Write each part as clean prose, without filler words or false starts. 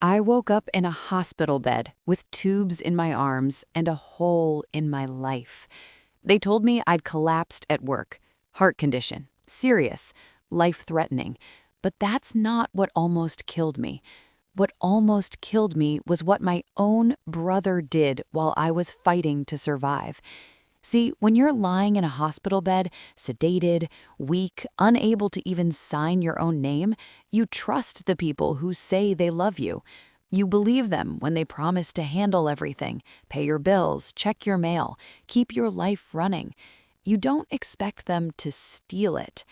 I woke up in a hospital bed with tubes in my arms and a hole in my life. They told me I'd collapsed at work. Heart condition. Serious. Life-threatening. But that's not what almost killed me. What almost killed me was what my own brother did while I was fighting to survive. See, when you're lying in a hospital bed, sedated, weak, unable to even sign your own name, you trust the people who say they love you. You believe them when they promise to handle everything, pay your bills, check your mail, keep your life running. You don't expect them to steal it.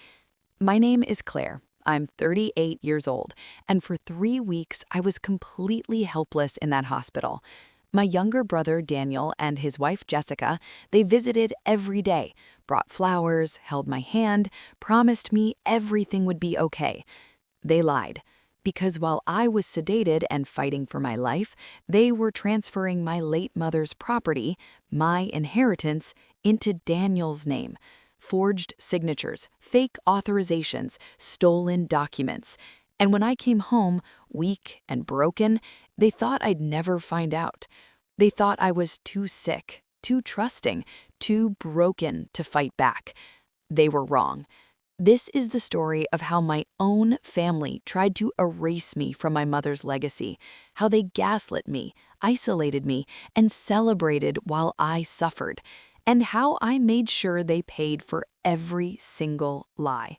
My name is Claire. I'm 38 years old, and for 3 weeks I was completely helpless in that hospital. My younger brother Daniel and his wife Jessica, they visited every day, brought flowers, held my hand, promised me everything would be okay. They lied, because while I was sedated and fighting for my life, they were transferring my late mother's property, my inheritance, into Daniel's name. Forged signatures, fake authorizations, stolen documents. And when I came home, weak and broken, they thought I'd never find out. They thought I was too sick, too trusting, too broken to fight back. They were wrong. This is the story of how my own family tried to erase me from my mother's legacy, how they gaslit me, isolated me, and celebrated while I suffered, and how I made sure they paid for every single lie.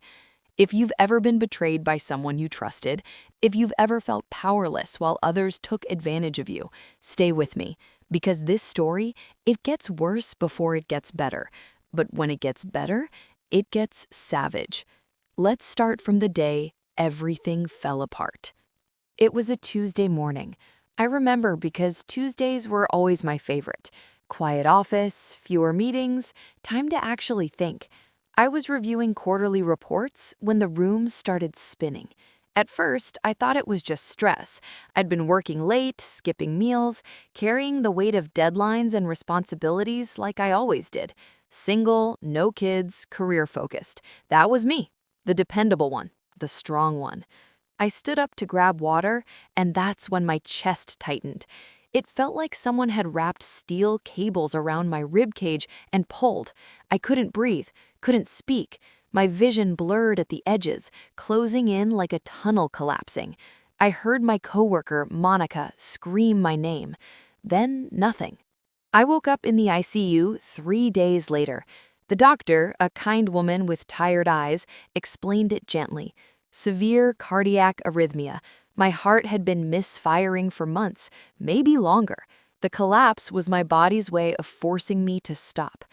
If you've ever been betrayed by someone you trusted, if you've ever felt powerless while others took advantage of you, stay with me, because this story, it gets worse before it gets better. But when it gets better, it gets savage. Let's start from the day everything fell apart. It was a Tuesday morning. I remember because Tuesdays were always my favorite. Quiet office, fewer meetings, time to actually think. I was reviewing quarterly reports when the room started spinning. At first, I thought it was just stress. I'd been working late, skipping meals, carrying the weight of deadlines and responsibilities like I always did. Single, no kids, career-focused. That was me, the dependable one, the strong one. I stood up to grab water, and that's when my chest tightened. It felt like someone had wrapped steel cables around my ribcage and pulled. I couldn't breathe, couldn't speak. My vision blurred at the edges, closing in like a tunnel collapsing. I heard my coworker, Monica, scream my name. Then nothing. I woke up in the ICU 3 days later. The doctor, a kind woman with tired eyes, explained it gently. Severe cardiac arrhythmia. My heart had been misfiring for months, maybe longer. The collapse was my body's way of forcing me to stop.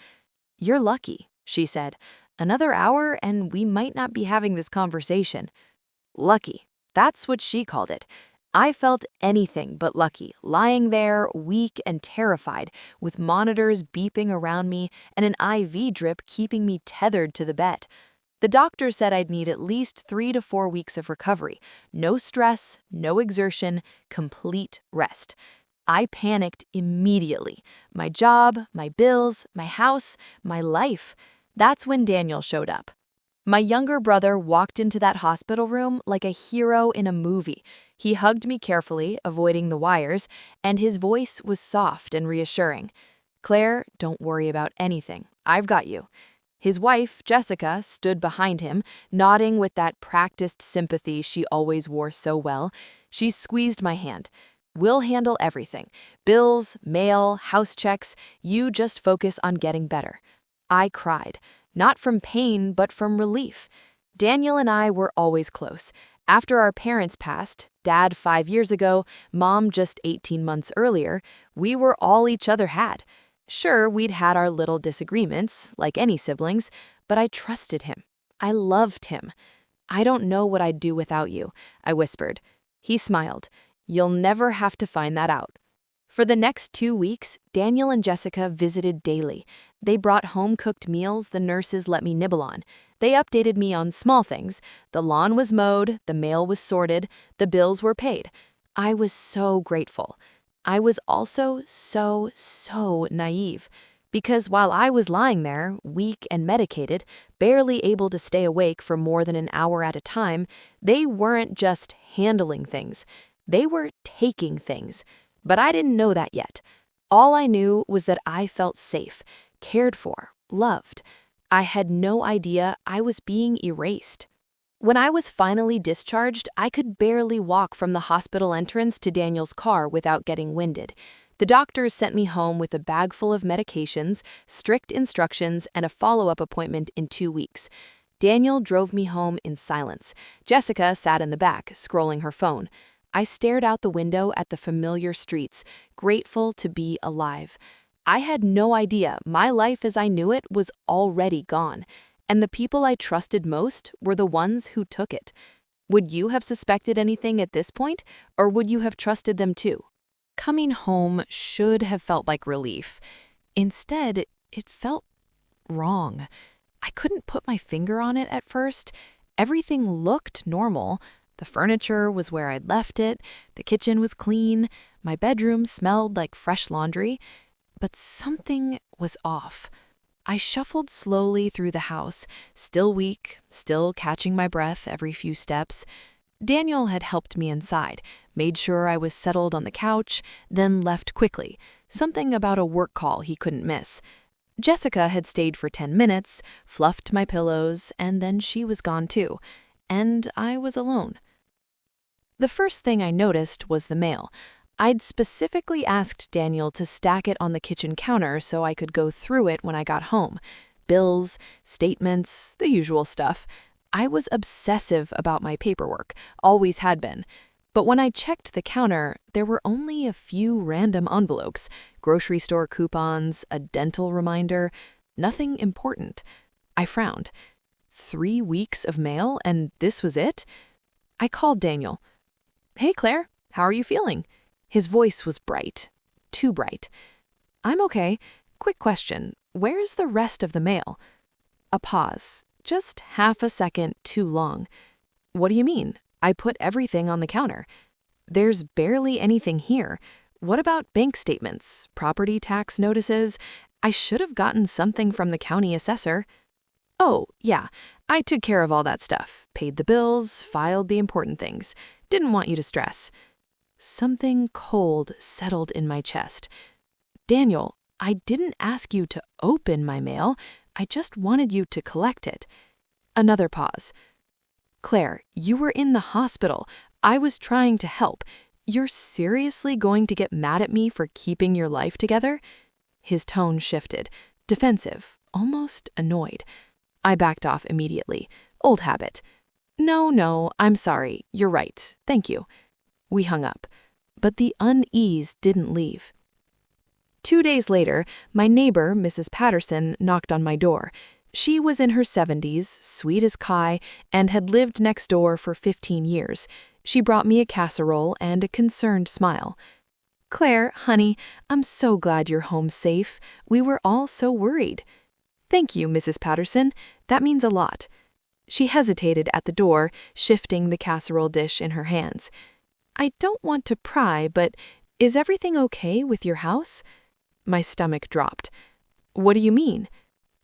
"You're lucky," she said. "Another hour and we might not be having this conversation." Lucky. That's what she called it. I felt anything but lucky, lying there, weak and terrified, with monitors beeping around me and an IV drip keeping me tethered to the bed. The doctor said I'd need at least 3 to 4 weeks of recovery. No stress, no exertion, complete rest. I panicked immediately. My job, my bills, my house, my life. That's when Daniel showed up. My younger brother walked into that hospital room like a hero in a movie. He hugged me carefully, avoiding the wires, and his voice was soft and reassuring. "Claire, don't worry about anything. I've got you." His wife, Jessica, stood behind him, nodding with that practiced sympathy she always wore so well. She squeezed my hand. "We'll handle everything. Bills, mail, house checks. You just focus on getting better." I cried. Not from pain, but from relief. Daniel and I were always close. After our parents passed, Dad 5 years ago, Mom just 18 months earlier, we were all each other had. Sure, we'd had our little disagreements, like any siblings, but I trusted him. I loved him. "I don't know what I'd do without you," I whispered. He smiled. "You'll never have to find that out." For the next 2 weeks, Daniel and Jessica visited daily. They brought home-cooked meals the nurses let me nibble on. They updated me on small things. The lawn was mowed, the mail was sorted, the bills were paid. I was so grateful. I was also so naive. Because while I was lying there, weak and medicated, barely able to stay awake for more than an hour at a time, they weren't just handling things. They were taking things, but I didn't know that yet. All I knew was that I felt safe, cared for, loved. I had no idea I was being erased. When I was finally discharged, I could barely walk from the hospital entrance to Daniel's car without getting winded. The doctors sent me home with a bag full of medications, strict instructions, and a follow-up appointment in 2 weeks. Daniel drove me home in silence. Jessica sat in the back, scrolling her phone. I stared out the window at the familiar streets, grateful to be alive. I had no idea my life as I knew it was already gone, and the people I trusted most were the ones who took it. Would you have suspected anything at this point, or would you have trusted them too? Coming home should have felt like relief. Instead, it felt wrong. I couldn't put my finger on it at first. Everything looked normal. The furniture was where I'd left it, the kitchen was clean, my bedroom smelled like fresh laundry, but something was off. I shuffled slowly through the house, still weak, still catching my breath every few steps. Daniel had helped me inside, made sure I was settled on the couch, then left quickly, something about a work call he couldn't miss. Jessica had stayed for 10 minutes, fluffed my pillows, and then she was gone too, and I was alone. The first thing I noticed was the mail. I'd specifically asked Daniel to stack it on the kitchen counter so I could go through it when I got home. Bills, statements, the usual stuff. I was obsessive about my paperwork, always had been. But when I checked the counter, there were only a few random envelopes, grocery store coupons, a dental reminder, nothing important. I frowned. 3 weeks of mail, and this was it? I called Daniel. "Hey, Claire, how are you feeling?" His voice was bright. Too bright. "I'm okay. Quick question. Where's the rest of the mail?" A pause. Just half a second too long. "What do you mean? I put everything on the counter." "There's barely anything here. What about bank statements, property tax notices? I should have gotten something from the county assessor." "Oh, yeah. I took care of all that stuff. Paid the bills, filed the important things. Didn't want you to stress." Something cold settled in my chest. "Daniel, I didn't ask you to open my mail. I just wanted you to collect it." Another pause. "Claire, you were in the hospital. I was trying to help. You're seriously going to get mad at me for keeping your life together?" His tone shifted, defensive, almost annoyed. I backed off immediately. Old habit. No, I'm sorry. You're right. Thank you." We hung up, but the unease didn't leave. 2 days later, my neighbor, Mrs. Patterson, knocked on my door. She was in her 70s, sweet as Kai, and had lived next door for 15 years. She brought me a casserole and a concerned smile. "Claire, honey, I'm so glad you're home safe. We were all so worried." "Thank you, Mrs. Patterson. That means a lot." She hesitated at the door, shifting the casserole dish in her hands. "I don't want to pry, but is everything okay with your house?" My stomach dropped. "What do you mean?"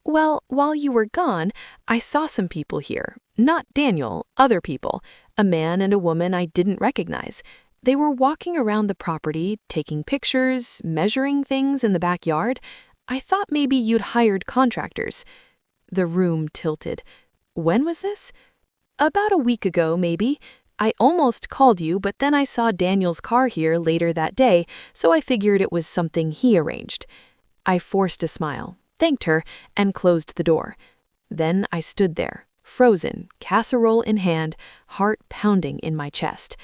"Well, while you were gone, I saw some people here. Not Daniel, other people. A man and a woman I didn't recognize. They were walking around the property, taking pictures, measuring things in the backyard. I thought maybe you'd hired contractors." The room tilted. "When was this?" "About a week ago, maybe. I almost called you, but then I saw Daniel's car here later that day, so I figured it was something he arranged." I forced a smile, thanked her, and closed the door. Then I stood there, frozen, casserole in hand, heart pounding in my chest.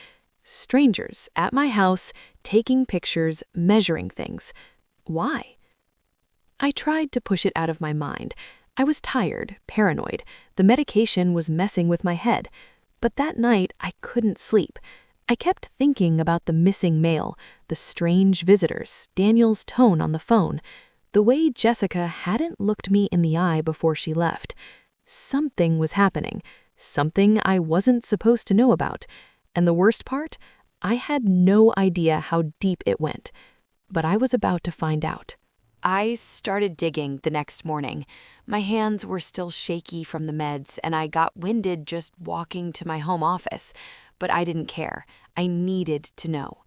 Strangers at my house, taking pictures, measuring things. Why? I tried to push it out of my mind. I was tired, paranoid. The medication was messing with my head. But that night, I couldn't sleep. I kept thinking about the missing mail, the strange visitors, Daniel's tone on the phone, the way Jessica hadn't looked me in the eye before she left. Something was happening, something I wasn't supposed to know about. And the worst part? I had no idea how deep it went. But I was about to find out. I started digging the next morning. My hands were still shaky from the meds, and I got winded just walking to my home office. but I didn't care. I needed to know.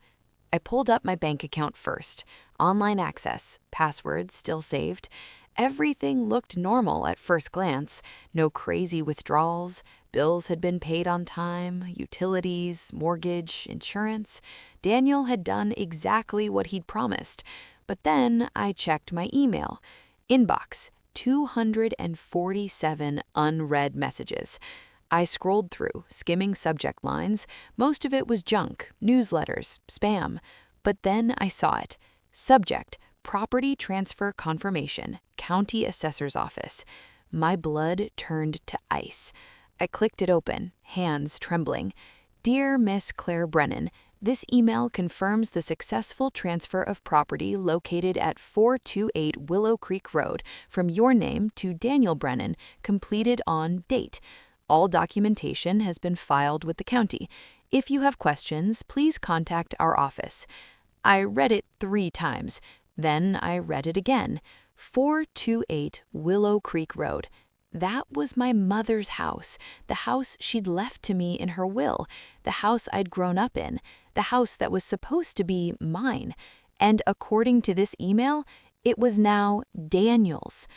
I pulled up my bank account first. Online access, password still saved. Everything looked normal at first glance. No crazy withdrawals. Bills had been paid on time, utilities, mortgage, insurance. Daniel had done exactly what he'd promised. But then I checked my email. Inbox, 247 unread messages. I scrolled through, skimming subject lines. Most of it was junk, newsletters, spam. But then I saw it. Subject, property transfer confirmation, county assessor's office. My blood turned to ice. I clicked it open, hands trembling. Dear Miss Claire Brennan, this email confirms the successful transfer of property located at 428 Willow Creek Road from your name to Daniel Brennan, completed on date. All documentation has been filed with the county. If you have questions, please contact our office. I read it 3 times. Then I read it again. 428 Willow Creek Road. That was my mother's house, the house she'd left to me in her will, the house I'd grown up in, the house that was supposed to be mine. And according to this email, it was now Daniel's.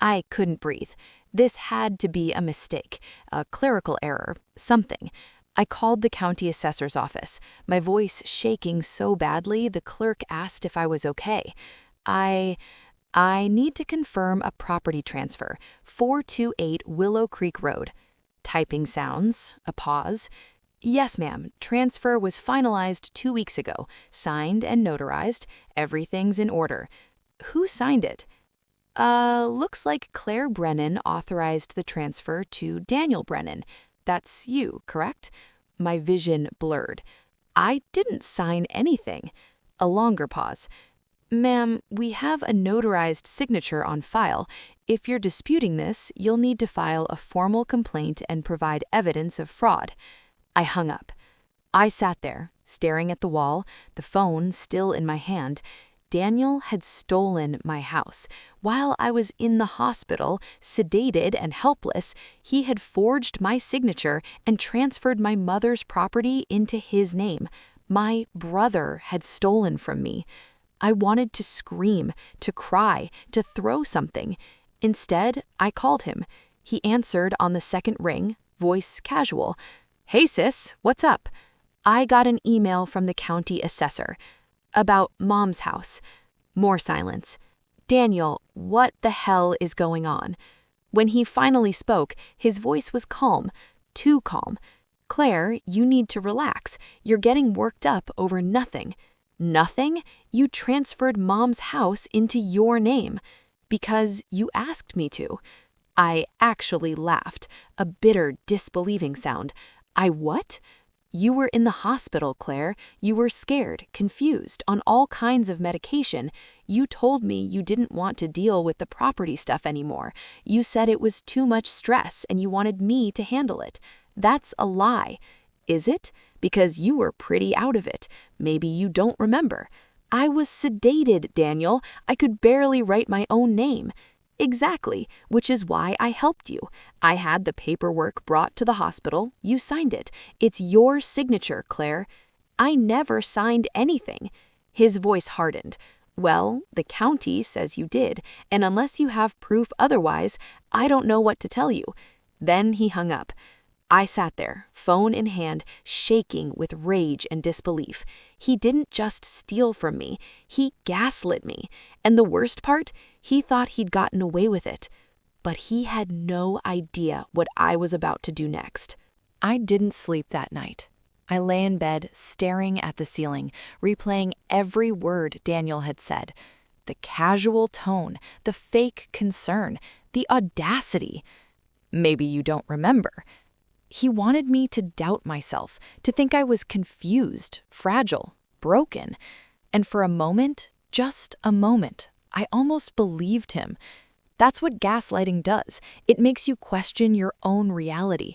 I couldn't breathe. This had to be a mistake, a clerical error, something. I called the county assessor's office, my voice shaking so badly the clerk asked if I was okay. I need to confirm a property transfer, 428 Willow Creek Road. Typing sounds, a pause. Yes, ma'am, transfer was finalized 2 weeks ago, signed and notarized. Everything's in order. Who signed it? Looks like Claire Brennan authorized the transfer to Daniel Brennan. That's you, correct? My vision blurred. I didn't sign anything. A longer pause. Ma'am, we have a notarized signature on file. If you're disputing this, you'll need to file a formal complaint and provide evidence of fraud. I hung up. I sat there, staring at the wall, the phone still in my hand. Daniel had stolen my house. While I was in the hospital, sedated and helpless, he had forged my signature and transferred my mother's property into his name. My brother had stolen from me. I wanted to scream, to cry, to throw something. Instead, I called him. He answered on the second ring, voice casual. Hey sis, what's up? I got an email from the county assessor. About Mom's house. More silence. Daniel, what the hell is going on? When he finally spoke, his voice was calm, too calm. Claire, you need to relax. You're getting worked up over nothing. Nothing? You transferred Mom's house into your name. Because you asked me to. I actually laughed, a bitter, disbelieving sound. I what? You were in the hospital, Claire. You were scared, confused, on all kinds of medication. You told me you didn't want to deal with the property stuff anymore. You said it was too much stress and you wanted me to handle it. That's a lie. Is it? Because you were pretty out of it. Maybe you don't remember. I was sedated, Daniel. I could barely write my own name. Exactly, which is why I helped you. I had the paperwork brought to the hospital. You signed it. It's your signature, Claire. I never signed anything. His voice hardened. Well, the county says you did, and unless you have proof otherwise, I don't know what to tell you. Then he hung up. I sat there, phone in hand, shaking with rage and disbelief. He didn't just steal from me, he gaslit me. And the worst part, he thought he'd gotten away with it. But he had no idea what I was about to do next. I didn't sleep that night. I lay in bed, staring at the ceiling, replaying every word Daniel had said. The casual tone, the fake concern, the audacity. Maybe you don't remember. He wanted me to doubt myself, to think I was confused, fragile, broken. And for a moment, just a moment, I almost believed him. That's what gaslighting does. It makes you question your own reality.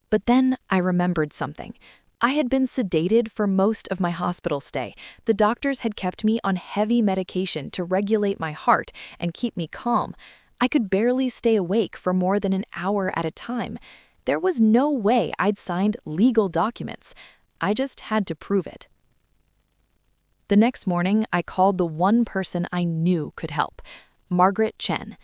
But then I remembered something. I had been sedated for most of my hospital stay. The doctors had kept me on heavy medication to regulate my heart and keep me calm. I could barely stay awake for more than an hour at a time. There was no way I'd signed legal documents. I just had to prove it. The next morning, I called the one person I knew could help, Margaret Chen.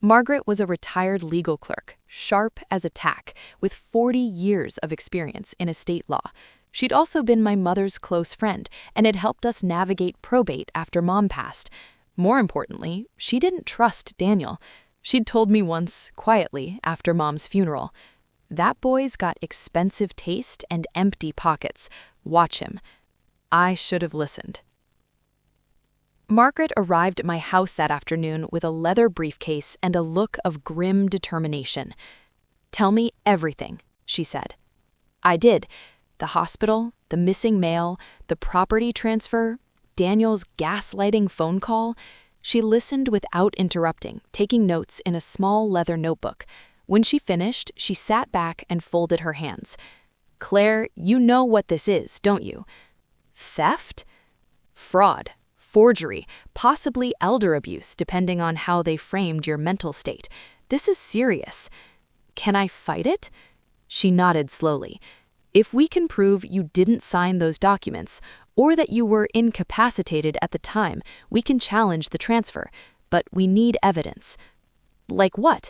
Margaret was a retired legal clerk, sharp as a tack, with 40 years of experience in estate law. She'd also been my mother's close friend and had helped us navigate probate after Mom passed. More importantly, she didn't trust Daniel. She'd told me once, quietly, after Mom's funeral, "That boy's got expensive taste and empty pockets. Watch him." I should have listened. Margaret arrived at my house that afternoon with a leather briefcase and a look of grim determination. "Tell me everything," she said. I did. The hospital, the missing mail, the property transfer, Daniel's gaslighting phone call. She listened without interrupting, taking notes in a small leather notebook. When she finished, she sat back and folded her hands. "Claire, you know what this is, don't you? Theft? Fraud. Forgery, possibly elder abuse, depending on how they framed your mental state. This is serious. Can I fight it?" She nodded slowly. "If we can prove you didn't sign those documents, or that you were incapacitated at the time, we can challenge the transfer. But we need evidence." "Like what?"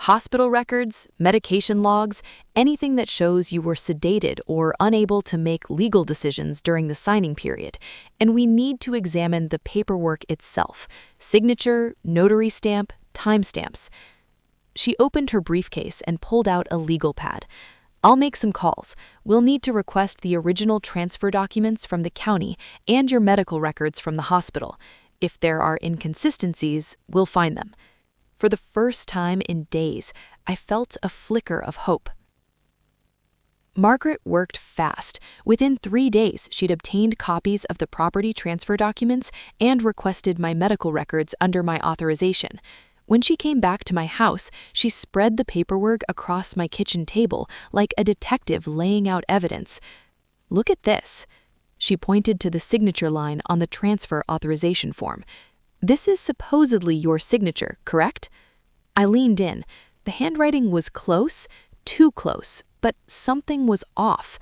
"Hospital records, medication logs, anything that shows you were sedated or unable to make legal decisions during the signing period. And we need to examine the paperwork itself: signature, notary stamp, timestamps." She opened her briefcase and pulled out a legal pad. "I'll make some calls. We'll need to request the original transfer documents from the county and your medical records from the hospital. If there are inconsistencies, we'll find them." For the first time in days, I felt a flicker of hope. Margaret worked fast. Within 3 days, she'd obtained copies of the property transfer documents and requested my medical records under my authorization. When she came back to my house, she spread the paperwork across my kitchen table like a detective laying out evidence. "Look at this." She pointed to the signature line on the transfer authorization form. "This is supposedly your signature, correct?" I leaned in. The handwriting was close, too close, but something was off.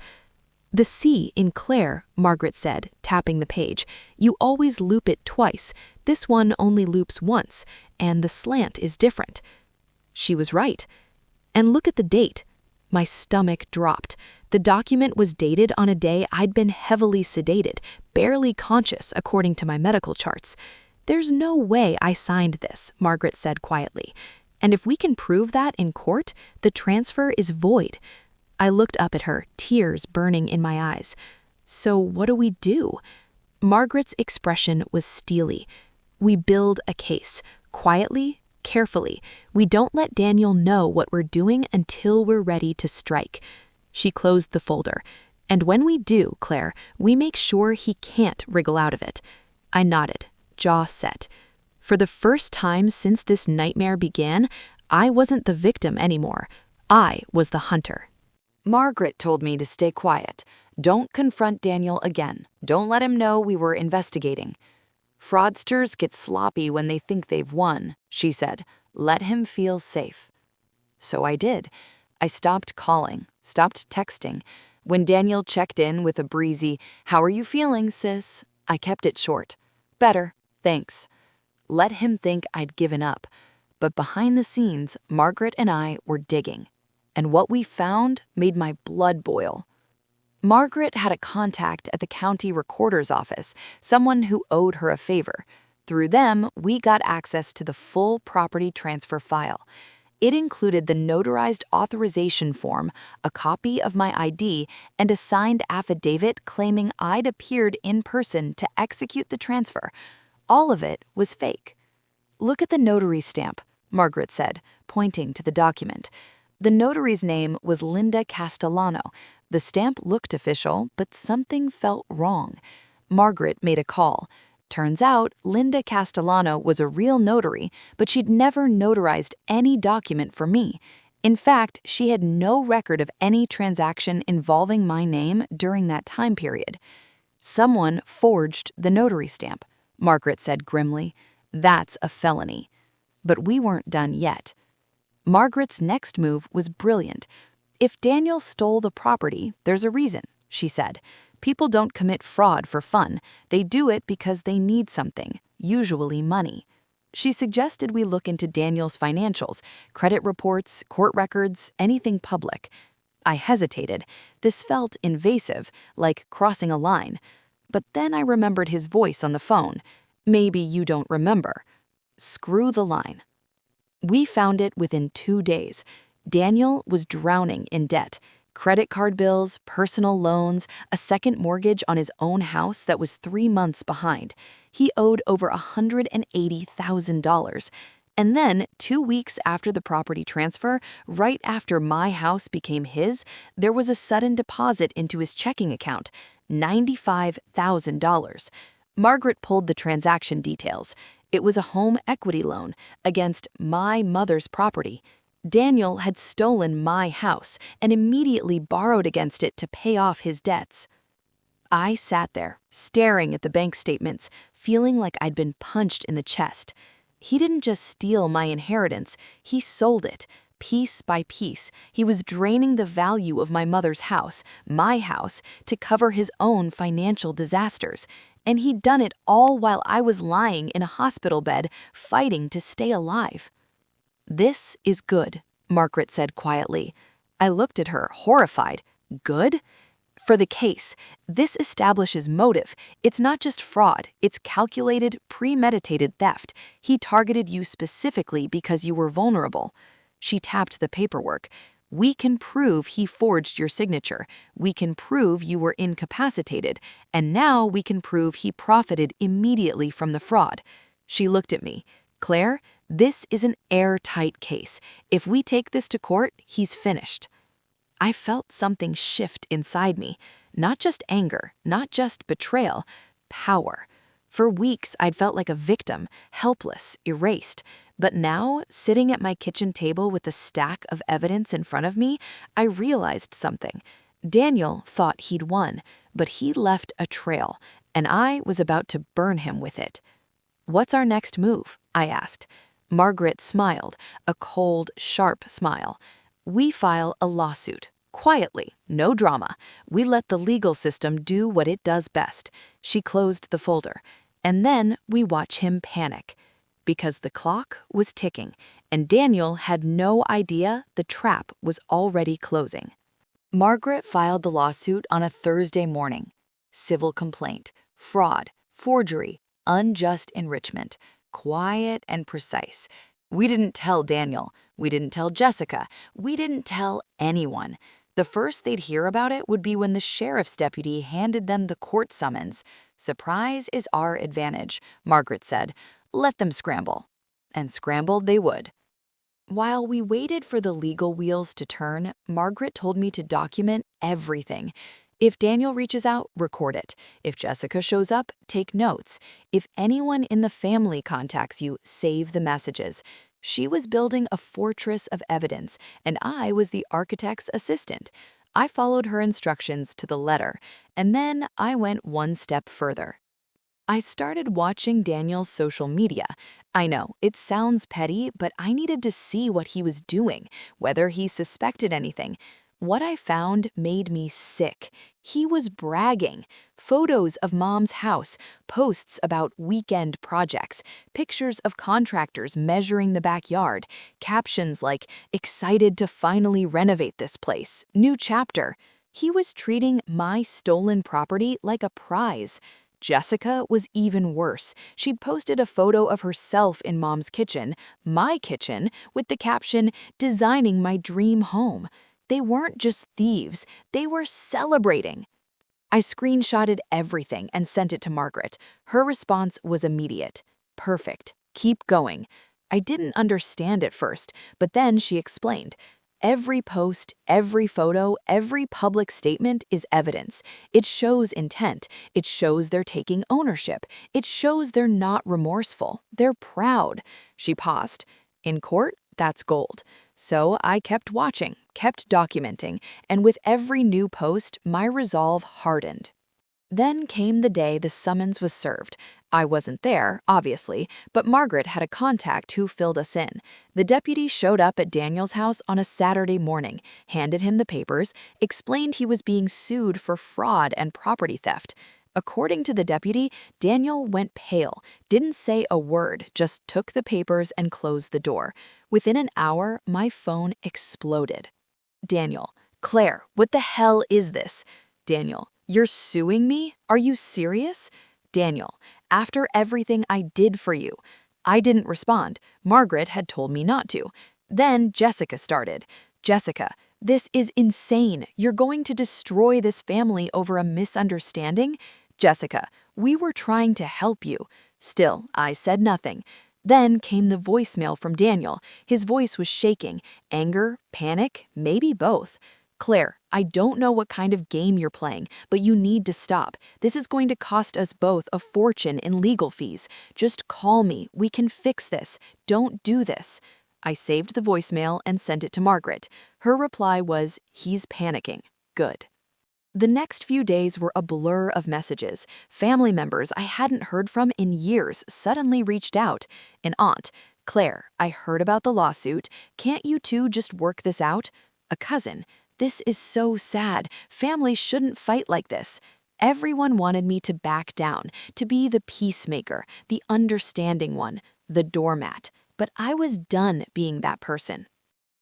"The C in Claire," Margaret said, tapping the page. "You always loop it twice. This one only loops once, and the slant is different." She was right. And look at the date. My stomach dropped. The document was dated on a day I'd been heavily sedated, barely conscious according to my medical charts. "There's no way I signed this," Margaret said quietly. "And if we can prove that in court, the transfer is void." I looked up at her, tears burning in my eyes. "So what do we do?" Margaret's expression was steely. "We build a case, quietly, carefully. We don't let Daniel know what we're doing until we're ready to strike." She closed the folder. "And when we do, Claire, we make sure he can't wriggle out of it." I nodded, jaw set. For the first time since this nightmare began, I wasn't the victim anymore. I was the hunter. Margaret told me to stay quiet. Don't confront Daniel again. Don't let him know we were investigating. Fraudsters get sloppy when they think they've won, she said. Let him feel safe. So I did. I stopped calling, stopped texting. When Daniel checked in with a breezy, "How are you feeling, sis?" I kept it short. "Better, thanks." Let him think I'd given up. But behind the scenes, Margaret and I were digging. And what we found made my blood boil. Margaret had a contact at the county recorder's office, someone who owed her a favor. Through them, we got access to the full property transfer file. It included the notarized authorization form, a copy of my ID, and a signed affidavit claiming I'd appeared in person to execute the transfer. All of it was fake. "Look at the notary stamp," Margaret said, pointing to the document. The notary's name was Linda Castellano. The stamp looked official, but something felt wrong. Margaret made a call. Turns out, Linda Castellano was a real notary, but she'd never notarized any document for me. In fact, she had no record of any transaction involving my name during that time period. "Someone forged the notary stamp," Margaret said grimly. "That's a felony." But we weren't done yet. Margaret's next move was brilliant. If Daniel stole the property, there's a reason, she said. People don't commit fraud for fun. They do it because they need something, usually money. She suggested we look into Daniel's financials, credit reports, court records, anything public. I hesitated. This felt invasive, like crossing a line. But then I remembered his voice on the phone. Maybe you don't remember. Screw the line. We found it within 2 days. Daniel was drowning in debt. Credit card bills, personal loans, a second mortgage on his own house that was 3 months behind. He owed over $180,000. And then, 2 weeks after the property transfer, right after my house became his, there was a sudden deposit into his checking account, $95,000. Margaret pulled the transaction details. It was a home equity loan against my mother's property. Daniel had stolen my house and immediately borrowed against it to pay off his debts. I sat there, staring at the bank statements, feeling like I'd been punched in the chest. He didn't just steal my inheritance, he sold it. Piece by piece, he was draining the value of my mother's house, my house, to cover his own financial disasters. And he'd done it all while I was lying in a hospital bed, fighting to stay alive. "This is good," Margaret said quietly. I looked at her, horrified. Good? For the case, this establishes motive. It's not just fraud, it's calculated, premeditated theft. He targeted you specifically because you were vulnerable. She tapped the paperwork. "We can prove he forged your signature. We can prove you were incapacitated. And now we can prove he profited immediately from the fraud." She looked at me. "Claire, this is an airtight case. If we take this to court, he's finished." I felt something shift inside me. Not just anger, not just betrayal, power. For weeks, I'd felt like a victim, helpless, erased. But now, sitting at my kitchen table with a stack of evidence in front of me, I realized something. Daniel thought he'd won, but he left a trail, and I was about to burn him with it. "What's our next move?" I asked. Margaret smiled, a cold, sharp smile. "We file a lawsuit. Quietly, no drama. We let the legal system do what it does best." She closed the folder. "And then we watch him panic." Because the clock was ticking, and Daniel had no idea the trap was already closing. Margaret filed the lawsuit on a Thursday morning. Civil complaint, fraud, forgery, unjust enrichment. Quiet and precise. We didn't tell Daniel. We didn't tell Jessica. We didn't tell anyone. The first they'd hear about it would be when the sheriff's deputy handed them the court summons. "Surprise is our advantage," Margaret said. "Let them scramble." And scrambled they would. While we waited for the legal wheels to turn, Margaret told me to document everything. If Daniel reaches out, record it. If Jessica shows up, take notes. If anyone in the family contacts you, save the messages. She was building a fortress of evidence, and I was the architect's assistant. I followed her instructions to the letter, and then I went one step further. I started watching Daniel's social media. I know, it sounds petty, but I needed to see what he was doing, whether he suspected anything. What I found made me sick. He was bragging. Photos of Mom's house, posts about weekend projects, pictures of contractors measuring the backyard, captions like, "Excited to finally renovate this place, new chapter." He was treating my stolen property like a prize. Jessica was even worse. She'd posted a photo of herself in Mom's kitchen, my kitchen, with the caption, "Designing my dream home." They weren't just thieves, they were celebrating. I screenshotted everything and sent it to Margaret. Her response was immediate. "Perfect. Keep going." I didn't understand at first, but then she explained. Every post, every photo, every public statement is evidence. It shows intent. It shows they're taking ownership. It shows they're not remorseful. They're proud. She paused. In court, that's gold. So I kept watching, kept documenting, and with every new post, my resolve hardened. Then came the day the summons was served. I wasn't there, obviously, but Margaret had a contact who filled us in. The deputy showed up at Daniel's house on a Saturday morning, handed him the papers, explained he was being sued for fraud and property theft. According to the deputy, Daniel went pale, didn't say a word, just took the papers and closed the door. Within an hour, my phone exploded. Daniel: Claire, what the hell is this? Daniel: You're suing me? Are you serious? Daniel: After everything I did for you. I didn't respond. Margaret had told me not to. Then Jessica started. Jessica: This is insane. You're going to destroy this family over a misunderstanding? Jessica: We were trying to help you. Still, I said nothing. Then came the voicemail from Daniel. His voice was shaking. Anger, panic, maybe both. Claire, I don't know what kind of game you're playing, but you need to stop. This is going to cost us both a fortune in legal fees. Just call me. We can fix this. Don't do this. I saved the voicemail and sent it to Margaret. Her reply was, He's panicking. Good. The next few days were a blur of messages. Family members I hadn't heard from in years suddenly reached out. An aunt: Claire, I heard about the lawsuit. Can't you two just work this out? A cousin: This is so sad. Families shouldn't fight like this. Everyone wanted me to back down, to be the peacemaker, the understanding one, the doormat. But I was done being that person.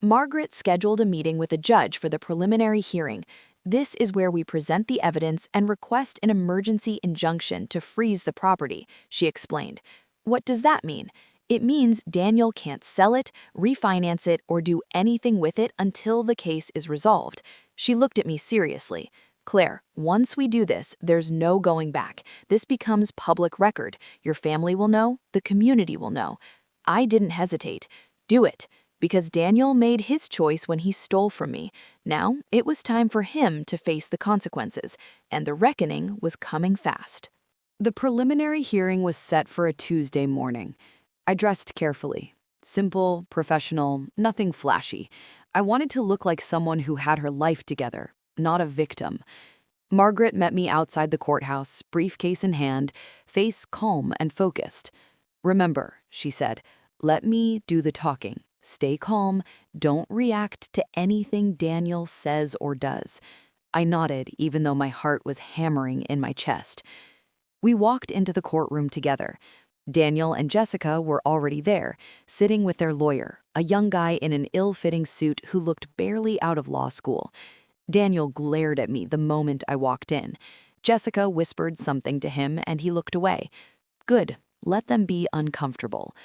Margaret scheduled a meeting with a judge for the preliminary hearing. This is where we present the evidence and request an emergency injunction to freeze the property, she explained. What does that mean? It means Daniel can't sell it, refinance it, or do anything with it until the case is resolved. She looked at me seriously. Claire, once we do this, there's no going back. This becomes public record. Your family will know, the community will know. I didn't hesitate. Do it. Because Daniel made his choice when he stole from me. Now, it was time for him to face the consequences, and the reckoning was coming fast. The preliminary hearing was set for a Tuesday morning. I dressed carefully. Simple, professional, nothing flashy. I wanted to look like someone who had her life together, not a victim. Margaret met me outside the courthouse, briefcase in hand, face calm and focused. Remember, she said, let me do the talking. Stay calm. Don't react to anything Daniel says or does. I nodded, even though my heart was hammering in my chest. We walked into the courtroom together. Daniel and Jessica were already there, sitting with their lawyer, a young guy in an ill-fitting suit who looked barely out of law school. Daniel glared at me the moment I walked in. Jessica whispered something to him, and he looked away. Good. Let them be uncomfortable.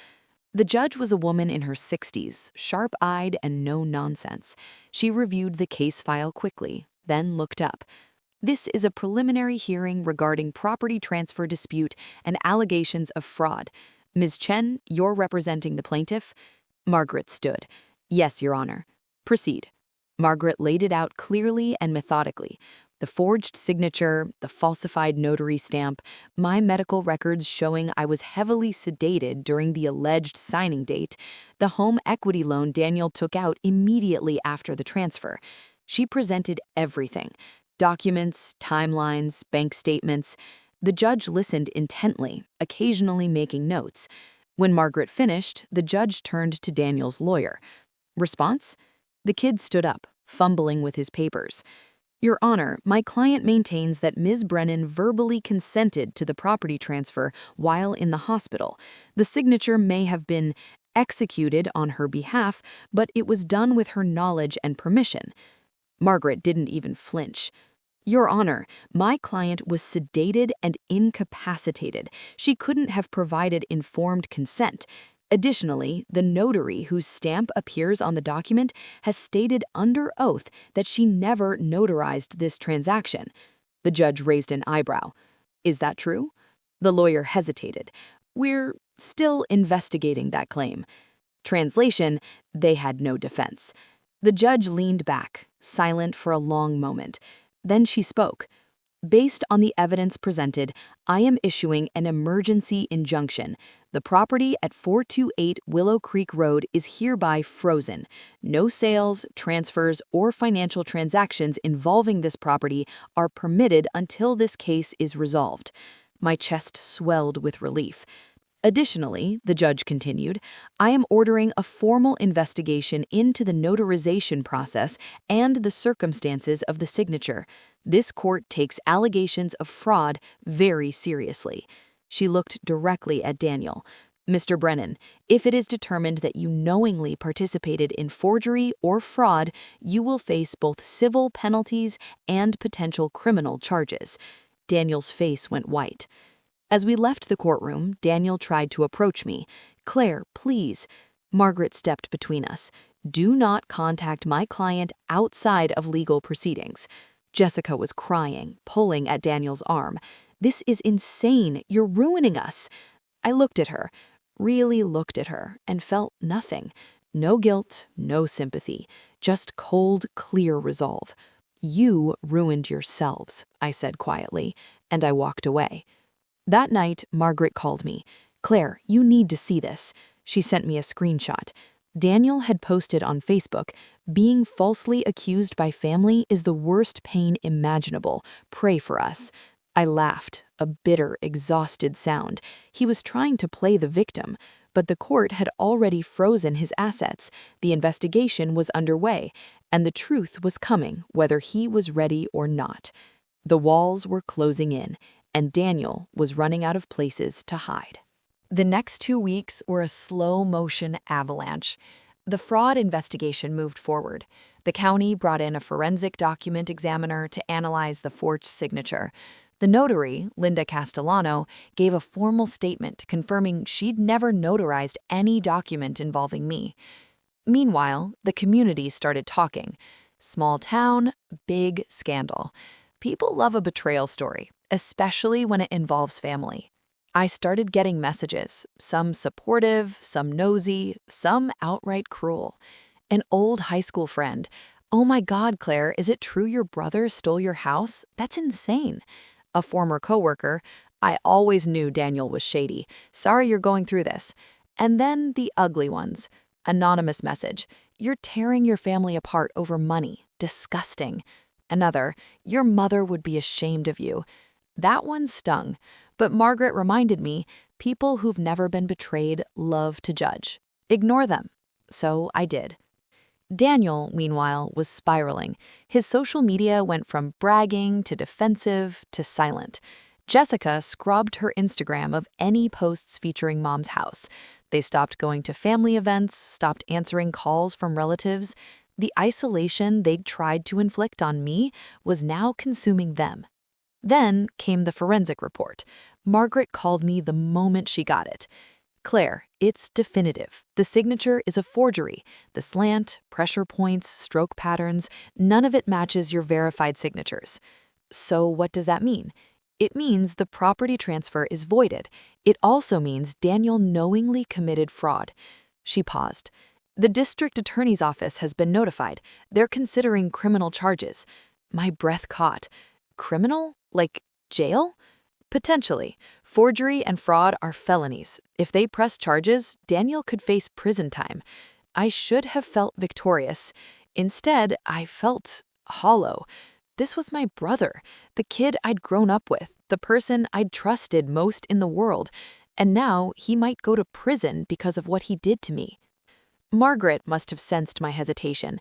The judge was a woman in her 60s, sharp-eyed and no nonsense. She reviewed the case file quickly, then looked up. This is a preliminary hearing regarding property transfer dispute and allegations of fraud. Ms. Chen, you're representing the plaintiff? Margaret stood. Yes, Your Honor. Proceed. Margaret laid it out clearly and methodically. The forged signature, the falsified notary stamp, my medical records showing I was heavily sedated during the alleged signing date, the home equity loan Daniel took out immediately after the transfer. She presented everything: documents, timelines, bank statements. The judge listened intently, occasionally making notes. When Margaret finished, the judge turned to Daniel's lawyer. Response? The kid stood up, fumbling with his papers. Your Honor, my client maintains that Ms. Brennan verbally consented to the property transfer while in the hospital. The signature may have been executed on her behalf, but it was done with her knowledge and permission. Margaret didn't even flinch. Your Honor, my client was sedated and incapacitated. She couldn't have provided informed consent. Additionally, the notary whose stamp appears on the document has stated under oath that she never notarized this transaction. The judge raised an eyebrow. Is that true? The lawyer hesitated. We're still investigating that claim. Translation: they had no defense. The judge leaned back, silent for a long moment. Then she spoke. Based on the evidence presented, I am issuing an emergency injunction. The property at 428 Willow Creek Road is hereby frozen. No sales, transfers, or financial transactions involving this property are permitted until this case is resolved. My chest swelled with relief. Additionally, the judge continued, I am ordering a formal investigation into the notarization process and the circumstances of the signature. This court takes allegations of fraud very seriously. She looked directly at Daniel. Mr. Brennan, if it is determined that you knowingly participated in forgery or fraud, you will face both civil penalties and potential criminal charges. Daniel's face went white. As we left the courtroom, Daniel tried to approach me. Claire, please. Margaret stepped between us. Do not contact my client outside of legal proceedings. Jessica was crying, pulling at Daniel's arm. This is insane. You're ruining us. I looked at her, really looked at her, and felt nothing. No guilt, no sympathy, just cold, clear resolve. You ruined yourselves, I said quietly, and I walked away. That night, Margaret called me. Claire, you need to see this. She sent me a screenshot. Daniel had posted on Facebook, being falsely accused by family is the worst pain imaginable. Pray for us. I laughed, a bitter, exhausted sound. He was trying to play the victim, but the court had already frozen his assets. The investigation was underway, and the truth was coming, whether he was ready or not. The walls were closing in, and Daniel was running out of places to hide. The next 2 weeks were a slow-motion avalanche. The fraud investigation moved forward. The county brought in a forensic document examiner to analyze the forged signature. The notary, Linda Castellano, gave a formal statement confirming she'd never notarized any document involving me. Meanwhile, the community started talking. Small town, big scandal. People love a betrayal story, especially when it involves family. I started getting messages, some supportive, some nosy, some outright cruel. An old high school friend, "Oh my God, Claire, is it true your brother stole your house? That's insane." A former coworker, "I always knew Daniel was shady. Sorry you're going through this." And then the ugly ones. Anonymous message, "You're tearing your family apart over money. Disgusting." Another, "Your mother would be ashamed of you." That one stung, but Margaret reminded me, people who've never been betrayed love to judge. Ignore them. So I did. Daniel, meanwhile, was spiraling. His social media went from bragging to defensive to silent. Jessica scrubbed her Instagram of any posts featuring Mom's house. They stopped going to family events, stopped answering calls from relatives. The isolation they'd tried to inflict on me was now consuming them. Then came the forensic report. Margaret called me the moment she got it. "Claire, it's definitive. The signature is a forgery. The slant, pressure points, stroke patterns, none of it matches your verified signatures." So what does that mean? It means the property transfer is voided. It also means Daniel knowingly committed fraud. She paused. "The district attorney's office has been notified. They're considering criminal charges." My breath caught. Criminal? Like jail? Potentially. Forgery and fraud are felonies. If they press charges, Daniel could face prison time. I should have felt victorious. Instead, I felt hollow. This was my brother, the kid I'd grown up with, the person I'd trusted most in the world, and now he might go to prison because of what he did to me. Margaret must have sensed my hesitation.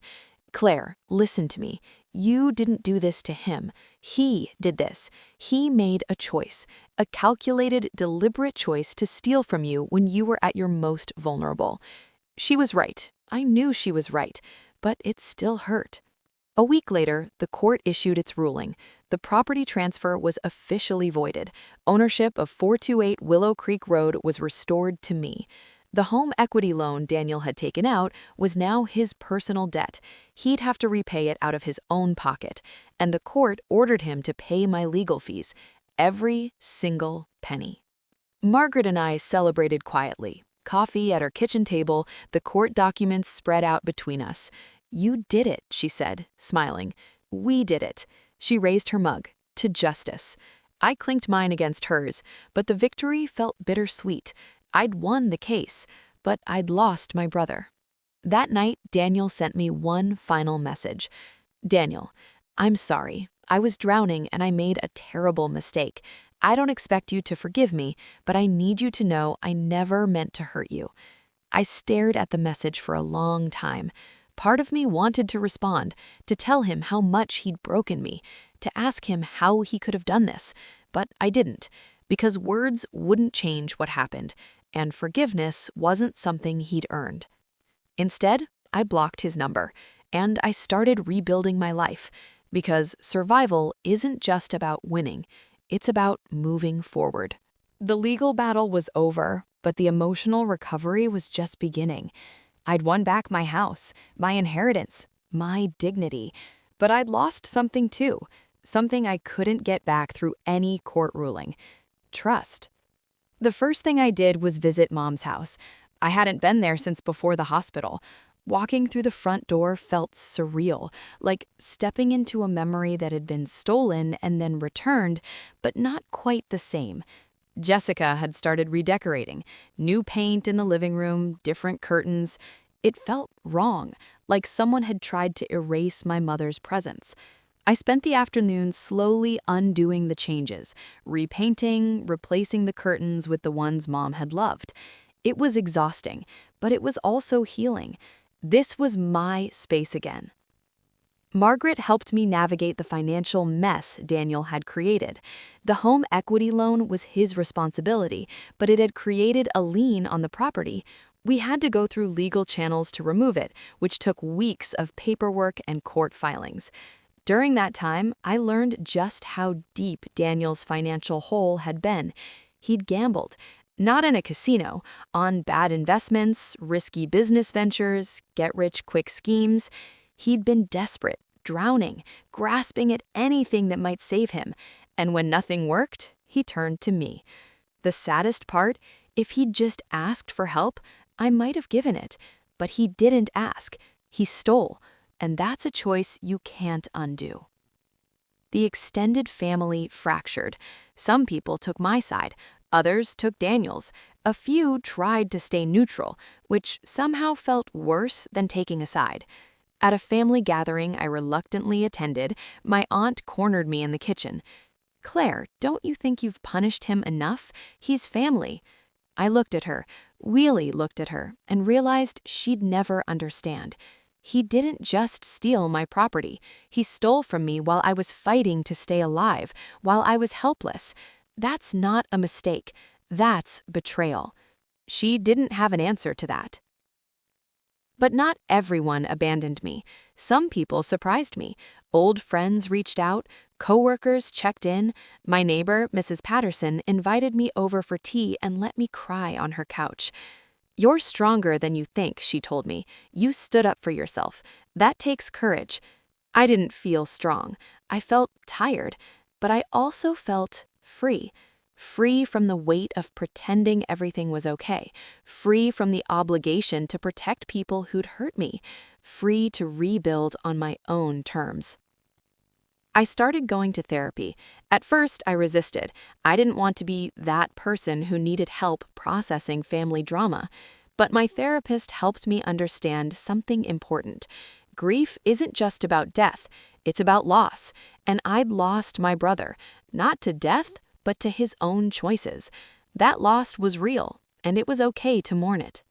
"Claire, listen to me. You didn't do this to him. He did this. He made a choice, a calculated, deliberate choice to steal from you when you were at your most vulnerable." She was right. I knew she was right, but it still hurt. A week later, the court issued its ruling. The property transfer was officially voided. Ownership of 428 Willow Creek Road was restored to me. The home equity loan Daniel had taken out was now his personal debt. He'd have to repay it out of his own pocket, and the court ordered him to pay my legal fees, every single penny. Margaret and I celebrated quietly. Coffee at our kitchen table, the court documents spread out between us. "You did it," she said, smiling. "We did it." She raised her mug. "To justice." I clinked mine against hers, but the victory felt bittersweet. I'd won the case, but I'd lost my brother. That night, Daniel sent me one final message. "Daniel, I'm sorry. I was drowning and I made a terrible mistake. I don't expect you to forgive me, but I need you to know I never meant to hurt you. I stared at the message for a long time. Part of me wanted to respond, to tell him how much he'd broken me, to ask him how he could have done this, but I didn't, because words wouldn't change what happened, and forgiveness wasn't something he'd earned. Instead, I blocked his number, and I started rebuilding my life, because survival isn't just about winning, it's about moving forward. The legal battle was over, but the emotional recovery was just beginning. I'd won back my house, my inheritance, my dignity, but I'd lost something too, something I couldn't get back through any court ruling: trust. The first thing I did was visit Mom's house. I hadn't been there since before the hospital. Walking through the front door felt surreal, like stepping into a memory that had been stolen and then returned, but not quite the same. Jessica had started redecorating, new paint in the living room, different curtains. It felt wrong, like someone had tried to erase my mother's presence. I spent the afternoon slowly undoing the changes, repainting, replacing the curtains with the ones Mom had loved. It was exhausting, but it was also healing. This was my space again. Margaret helped me navigate the financial mess Daniel had created. The home equity loan was his responsibility, but it had created a lien on the property. We had to go through legal channels to remove it, which took weeks of paperwork and court filings. During that time, I learned just how deep Daniel's financial hole had been. He'd gambled, not in a casino, on bad investments, risky business ventures, get-rich-quick schemes. He'd been desperate, drowning, grasping at anything that might save him. And when nothing worked, he turned to me. The saddest part, if he'd just asked for help, I might have given it. But he didn't ask. He stole. And that's a choice you can't undo. The extended family fractured. Some people took my side. Others took Daniel's. A few tried to stay neutral, which somehow felt worse than taking a side. At a family gathering I reluctantly attended, my aunt cornered me in the kitchen. "Claire, don't you think you've punished him enough? He's family." I looked at her, really looked at her, and realized she'd never understand. He didn't just steal my property. He stole from me while I was fighting to stay alive, while I was helpless. That's not a mistake. That's betrayal. She didn't have an answer to that. But not everyone abandoned me. Some people surprised me. Old friends reached out, coworkers checked in. My neighbor, Mrs. Patterson, invited me over for tea and let me cry on her couch. "You're stronger than you think," she told me. "You stood up for yourself. That takes courage." I didn't feel strong. I felt tired, but I also felt free. Free from the weight of pretending everything was okay. Free from the obligation to protect people who'd hurt me. Free to rebuild on my own terms. I started going to therapy. At first, I resisted. I didn't want to be that person who needed help processing family drama. But my therapist helped me understand something important. Grief isn't just about death, it's about loss. And I'd lost my brother, not to death, but to his own choices. That loss was real, and it was okay to mourn it.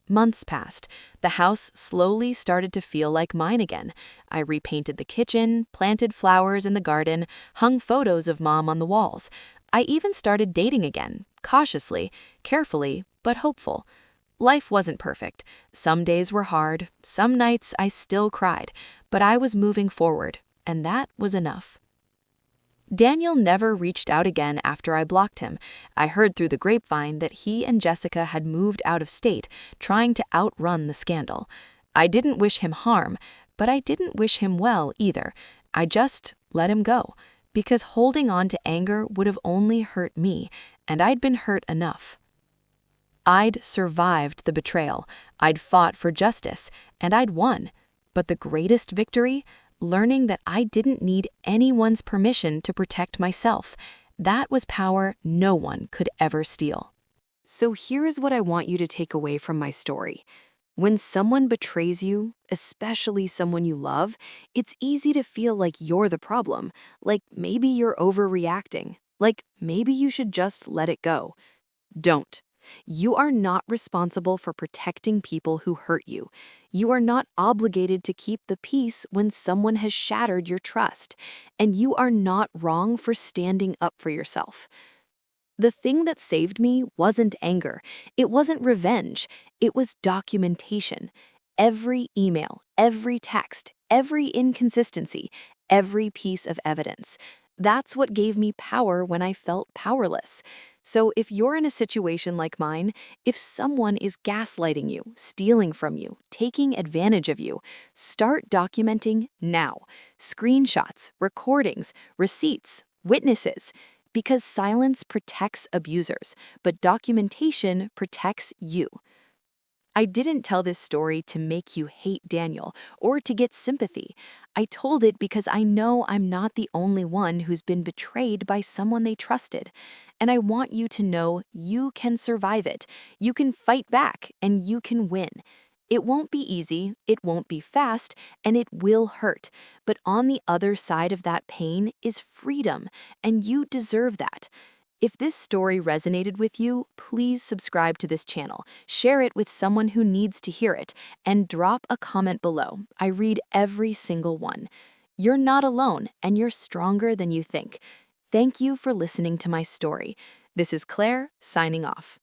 Months passed. The house slowly started to feel like mine again. I repainted the kitchen, planted flowers in the garden, hung photos of Mom on the walls. I even started dating again, cautiously, carefully, but hopeful. Life wasn't perfect. Some days were hard, some nights I still cried, but I was moving forward, and that was enough. Daniel never reached out again after I blocked him. I heard through the grapevine that he and Jessica had moved out of state, trying to outrun the scandal. I didn't wish him harm, but I didn't wish him well either. I just let him go, because holding on to anger would have only hurt me, and I'd been hurt enough. I'd survived the betrayal, I'd fought for justice, and I'd won. But the greatest victory? Learning that I didn't need anyone's permission to protect myself. That was power no one could ever steal. So here is what I want you to take away from my story. When someone betrays you, especially someone you love, it's easy to feel like you're the problem, like maybe you're overreacting. Like maybe you should just let it go. Don't. You are not responsible for protecting people who hurt you. You are not obligated to keep the peace when someone has shattered your trust. And you are not wrong for standing up for yourself. The thing that saved me wasn't anger. It wasn't revenge. It was documentation. Every email, every text, every inconsistency, every piece of evidence. That's what gave me power when I felt powerless. So if you're in a situation like mine, if someone is gaslighting you, stealing from you, taking advantage of you, start documenting now. Screenshots, recordings, receipts, witnesses. Because silence protects abusers, but documentation protects you. I didn't tell this story to make you hate Daniel or to get sympathy. I told it because I know I'm not the only one who's been betrayed by someone they trusted. And I want you to know you can survive it. You can fight back and you can win. It won't be easy, it won't be fast, and it will hurt. But on the other side of that pain is freedom, and you deserve that. If this story resonated with you, please subscribe to this channel, share it with someone who needs to hear it, and drop a comment below. I read every single one. You're not alone, and you're stronger than you think. Thank you for listening to my story. This is Claire, signing off.